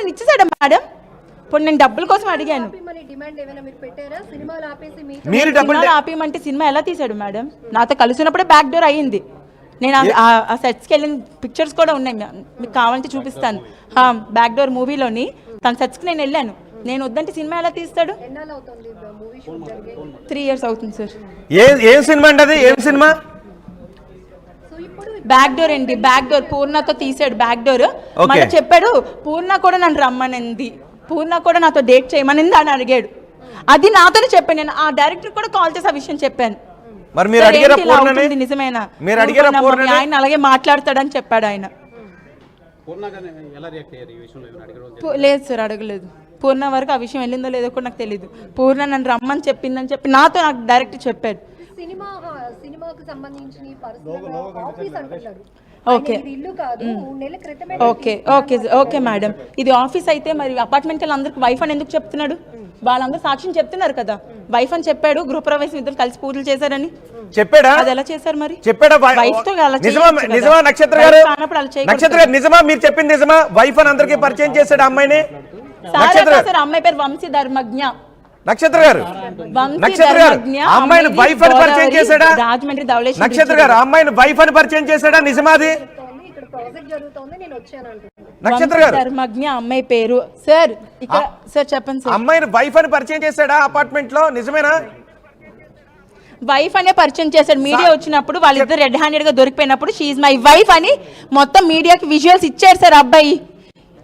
Permission ఇచ్చేసాడా madam? ఇప్పుడు నేను డబ్బుల కోసం అడిగాను. సినిమాలు ఆపేయమంటే సినిమా ఎలా తీసాడు మేడం? నాతో కలిసినప్పుడే బ్యాక్ డోర్ అయ్యింది. నేను ఆ సెట్స్కి వెళ్ళిన పిక్చర్స్ కూడా ఉన్నాయి, మీకు కావాలంటే చూపిస్తాను. బ్యాక్ డోర్ మూవీలోని తన సెట్స్కి నేను వెళ్ళాను. నేను వద్దంటే సినిమా ఎలా తీస్తాడు? 3 years అవుతుంది సార్. ఏం సినిమా అండి అది? ఏం సినిమా? బ్యాక్ డోర్ అండి. బ్యాక్ డోర్ పూర్ణతో తీసాడు బ్యాక్ డోర్. మళ్ళీ చెప్పాడు పూర్ణ కూడా నన్ను రమ్మనింది, పూర్ణ కూడా నాతో డేట్ చేయమనింది అని అడిగాడు. అది నాతోనే చెప్పాను. నేను ఆ డైరెక్టర్ కూడా కాల్ చేసి ఆ విషయం చెప్పాను. మరి మీరు అడిగారా పూర్ణని? నిజమేనా? మీరు అడిగారా పూర్ణని? ఆయన అలాగే మాట్లాడతాడని చెప్పాడు ఆయన. లేదు సార్, అడగలేదు. పూర్ణ వరకు ఆ విషయం వెళ్ళిందో లేదో కూడా నాకు తెలియదు. పూర్ణ నన్ను రమ్మని చెప్పిందని చెప్పి నాతో నాకు డైరెక్ట్ చెప్పాడు. Okay okay okay okay madam, ఇది ఆఫీస్ అయితే మరి అపార్ట్మెంట్ అందరికి వైఫ్ అని ఎందుకు చెప్తున్నాడు? వాళ్ళందరూ సాక్ష్యం చెప్తున్నారు కదా, వైఫ్ అని చెప్పాడు. గృహప్రవేశం ఇద్దరు కలిసి పూజలు చేశారని చెప్పాడా? అది ఎలా చేశారు మరి? చెప్పాడా వైఫ్ తో? నిజమా నక్షత్ర గారు? నక్షత్ర గారు నిజమా మీరు చెప్పింది నిజమా? వైఫ్ అని అందరికీ పరిచయం చేశాడు అమ్మాయిని? సార్ అమ్మాయి పేరు వంశీ ధర్మజ్ఞ. నక్షత్ర గారు అమ్మాయిని వైఫ్ అని పరిచయం చేశాడా? రాజమండ్రి ధవళేశ్వరం. నక్షత్ర గారు అమ్మాయిని వైఫ్ అని పరిచయం చేశాడా? నిజమాది? నక్షత్ర గారు ధర్మజ్ఞ అమ్మాయి పేరు. సార్ ఇక్కడ సార్ చెప్పండి సార్. అమ్మాయిని వైఫ్ అని పరిచయం చేశాడా అపార్ట్మెంట్ లో? నిజమేనా? వైఫ్ అనే పరిచయం చేశాడు. మీడియా వచ్చినప్పుడు వాళ్ళిద్దరు రెడ్ హ్యాండెడ్ గా దొరికిపోయినప్పుడు షీఈ్ మై వైఫ్ అని మొత్తం మీడియాకి విజువల్స్ ఇచ్చారు సార్ అబ్బాయి.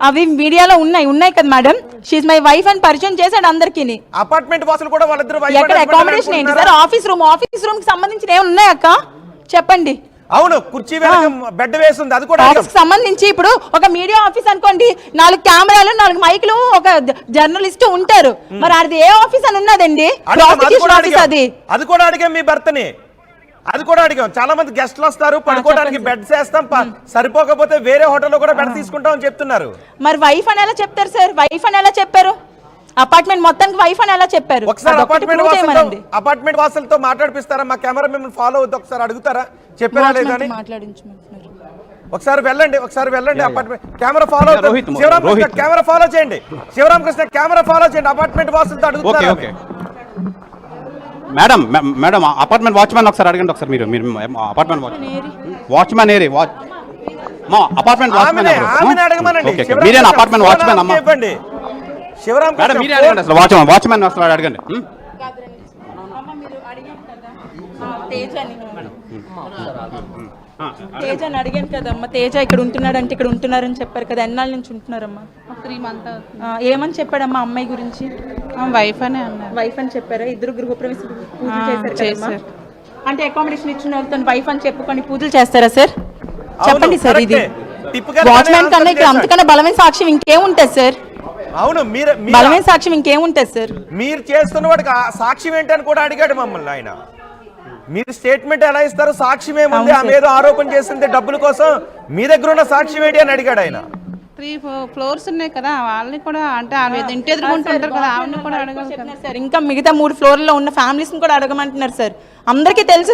అవి మీడియాలో ఉన్నాయి కదా మేడం. షీఈ్ మై వైఫ్ అని పరిచయం చేశాడు అందరికి. అపార్ట్మెంట్ వాసులు కూడా వాళ్ళిద్దరు ఎక్కడ అకామిడేషన్ ఏంటి సార్? ఆఫీస్ రూమ్ కి సంబంధించిన ఏమైనా ఉన్నాయా అక్క చెప్పండి. అవును, కుర్చీ బెడ్ వేస్తుంది, అది కూడా సంబంధించి. ఇప్పుడు ఒక మీడియా ఆఫీస్ అనుకోండి, 4 కెమెరాలు 4 మైకులు, ఒక జర్నలిస్ట్ ఉంటారు. మరి అది ఏ ఆఫీస్ అని ఉన్నదండి? అది కూడా అడిగాం మీ భర్తని, అది కూడా అడిగాం. చాలా మంది గెస్ట్లు వస్తారు, పడుకోవడానికి బెడ్ చేస్తాం, సరిపోకపోతే వేరే హోటల్లో కూడా బెడ్ తీసుకుంటాం అని చెప్తున్నారు. మరి వైఫ్ అని ఎలా చెప్తారు సార్? వైఫ్ అని ఎలా చెప్పారు? అపార్ట్మెంట్ మొత్తానికి వైఫ్ అని ఎలా చెప్పారు? ఒకసారి అపార్ట్మెంట్ వాసులతో మాట్లాడిపిస్తారా? మా కెమెరా మిమ్మల్ని ఫాలో అవుతుంది, ఒకసారి అడుగుతారా చెప్పారా లేదా అని? ఒకసారి వెళ్ళండి అపార్ట్మెంట్ కెమెరా ఫాలో అవుతుంది. శివరామకృష్ణ కెమెరా ఫాలో చేయండి. అపార్ట్మెంట్ వాసులతో అడుగుతారా? మేడం అపార్ట్మెంట్ వాచ్మెన్ ఒకసారి అడగండి. ఒకసారి మీరు అపార్ట్మెంట్ వాచ్మెన్ ఏరి అపార్ట్మెంట్ వాచ్మెన్ మీరేనా? అపార్ట్మెంట్ వాచ్మెన్ అమ్మా, వాచ్మెన్ వస్తారు అడగండి. తేజ అని అడిగాను కదమ్మా. తేజ ఇక్కడ ఉంటున్నాడంటే ఇక్కడ ఉంటున్నారని చెప్పారు కదా, ఎన్నాళ్ళ నుంచి ఉంటున్నారమ్మా? 3 months. ఏమని చెప్పాడమ్మా అమ్మాయి గురించి? వైఫ్ అని అన్నారు. వైఫ్ అని చెప్పారా? ఇద్దరు గృహప్రవేశం పూజలు చేశారు. అంటే అకామిడేషన్ ఇచ్చిన వాళ్ళతో వైఫ్ అని చెప్పుకొని పూజలు చేస్తారా సార్? చెప్పండి సార్. ఇది వాచ్మెన్ కన్నా ఇక్కడ అంతకన్నా బలమైన సాక్ష్యం ఇంకేముంటుంది సార్? అవును, బలమైన సాక్ష్యం ఇంకేముంటుంది సార్? మీరు చేస్తున్న వాడికి సాక్ష్యం ఏంటని కూడా అడిగాడు మమ్మల్ని ఆయన. మీరు స్టేట్మెంట్ ఎలా ఇస్తారు? సాక్ష్యం ఏముంది? ఆమె ఏదో ఆరోపణ చేసింది డబ్బుల కోసం, మీ దగ్గర ఉన్న సాక్ష్యం ఏంటి అని అడిగాడు ఆయన. 3 floors ఉన్నాయి కదా, వాళ్ళని కూడా అంటే ఇంటి ఎదుర్కొంటుంటారు కదా, ఆమెను కూడా అడగాలి సార్. ఇంకా మిగతా 3 floorలో ఉన్న ఫ్యామిలీస్ కూడా అడగమంటున్నారు సార్. అందరికీ తెలుసు